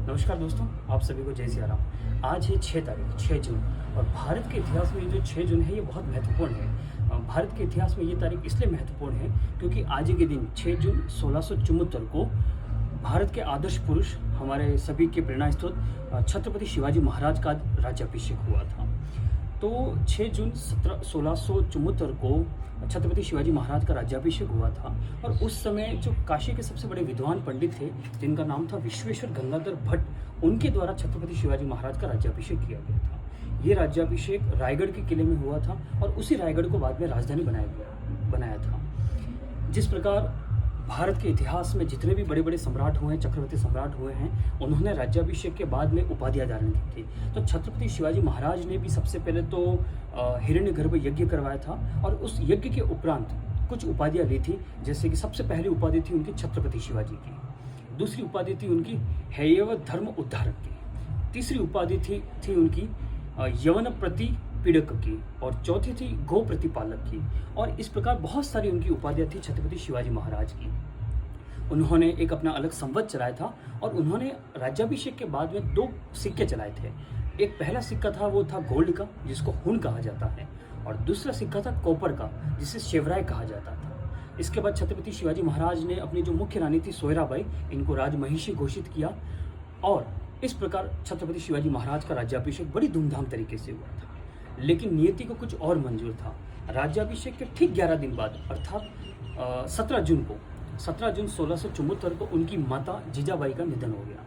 नमस्कार दोस्तों, आप सभी को जय सिया राम। आज है 6 तारीख 6 जून और भारत के इतिहास में ये जो 6 जून है ये बहुत महत्वपूर्ण है। भारत के इतिहास में ये तारीख इसलिए महत्वपूर्ण है क्योंकि आज के दिन 6 जून 1674 को भारत के आदर्श पुरुष, हमारे सभी के प्रेरणा स्रोत छत्रपति शिवाजी महाराज का राज्याभिषेक हुआ था। तो 6 जून 1674 को छत्रपति शिवाजी महाराज का राज्याभिषेक हुआ था और उस समय जो काशी के सबसे बड़े विद्वान पंडित थे जिनका नाम था विश्वेश्वर गंगाधर भट्ट, उनके द्वारा छत्रपति शिवाजी महाराज का राज्याभिषेक किया गया था। ये राज्याभिषेक रायगढ़ के किले में हुआ था और उसी रायगढ़ को बाद में राजधानी बनाया था। जिस प्रकार भारत के इतिहास में जितने भी बड़े बड़े सम्राट हुए हैं, चक्रवर्ती सम्राट हुए हैं, उन्होंने राज्याभिषेक के बाद में उपाधियां धारण की थी। तो छत्रपति शिवाजी महाराज ने भी सबसे पहले तो हिरण्यगर्भ यज्ञ करवाया था और उस यज्ञ के उपरांत कुछ उपाधियां ली थी। जैसे कि सबसे पहली उपाधि थी उनकी छत्रपति शिवाजी की, दूसरी उपाधि थी उनकी हैयव धर्म उद्धारक की, तीसरी उपाधि थी उनकी यवन प्रति पीड़क की और चौथी थी गौ प्रतिपालक की। और इस प्रकार बहुत सारी उनकी उपाधियां थी छत्रपति शिवाजी महाराज की। उन्होंने एक अपना अलग संवत चलाया था और उन्होंने राज्याभिषेक के बाद में 2 सिक्के चलाए थे। एक पहला सिक्का था वो था गोल्ड का, जिसको हुन कहा जाता है, और दूसरा सिक्का था कॉपर का, जिसे शेवराय कहा जाता था। इसके बाद छत्रपति शिवाजी महाराज ने अपनी जो मुख्य रानी थी सोयराबाई, इनको राजमहिषी घोषित किया और इस प्रकार छत्रपति शिवाजी महाराज का राज्याभिषेक बड़ी धूमधाम तरीके से हुआ था। लेकिन नियति को कुछ और मंजूर था। राज्याभिषेक के ठीक 11 दिन बाद अर्थात 17 जून 1674 को उनकी माता जीजाबाई का निधन हो गया।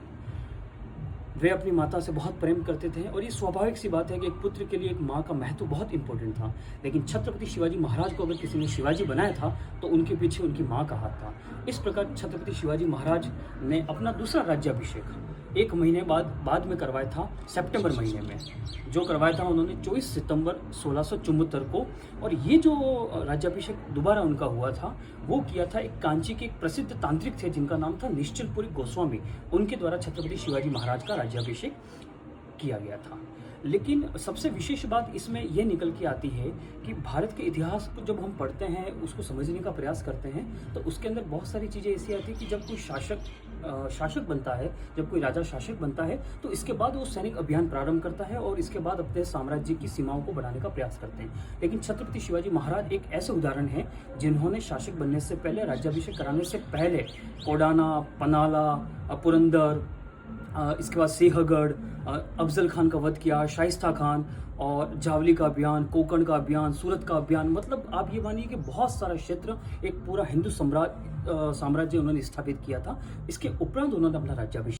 वे अपनी माता से बहुत प्रेम करते थे और ये स्वाभाविक सी बात है कि एक पुत्र के लिए एक माँ का महत्व बहुत इंपॉर्टेंट था। लेकिन छत्रपति शिवाजी महाराज को अगर किसी ने शिवाजी बनाया था तो उनके पीछे उनकी माँ का हाथ था। इस प्रकार छत्रपति शिवाजी महाराज ने अपना दूसरा राज्याभिषेक 1 महीने बाद में करवाया था, सितंबर महीने में। जो करवाया था उन्होंने 24 सितंबर 1674 को। और ये जो राज्याभिषेक दोबारा उनका हुआ था वो किया था एक कांची के एक प्रसिद्ध तांत्रिक थे जिनका नाम था निश्चलपुरी गोस्वामी, उनके द्वारा छत्रपति शिवाजी महाराज का राज्याभिषेक किया गया था। लेकिन सबसे विशेष बात इसमें यह निकल के आती है कि भारत के इतिहास को जब हम पढ़ते हैं, उसको समझने का प्रयास करते हैं, तो उसके अंदर बहुत सारी चीज़ें ऐसी आती है कि जब कोई शासक बनता है, जब कोई राजा शासक बनता है तो इसके बाद वो सैनिक अभियान प्रारंभ करता है और इसके बाद अपने साम्राज्य की सीमाओं को बढ़ाने का प्रयास करते हैं। लेकिन छत्रपति शिवाजी महाराज एक ऐसे उदाहरण है जिन्होंने शासक बनने से पहले, राज्याभिषेक कराने से पहले कोडाना, पनाला, पुरंदर, इसके बाद सिंहगढ़, अफजल खान का वध किया, शाइस्ता खान और जावली का अभियान, कोकण का अभियान, सूरत का अभियान, मतलब आप ये मानिए कि बहुत सारा क्षेत्र, एक पूरा हिंदू साम्राज्य उन्होंने स्थापित किया था। इसके उपरांत उन्होंने अपना राज्याभिषेक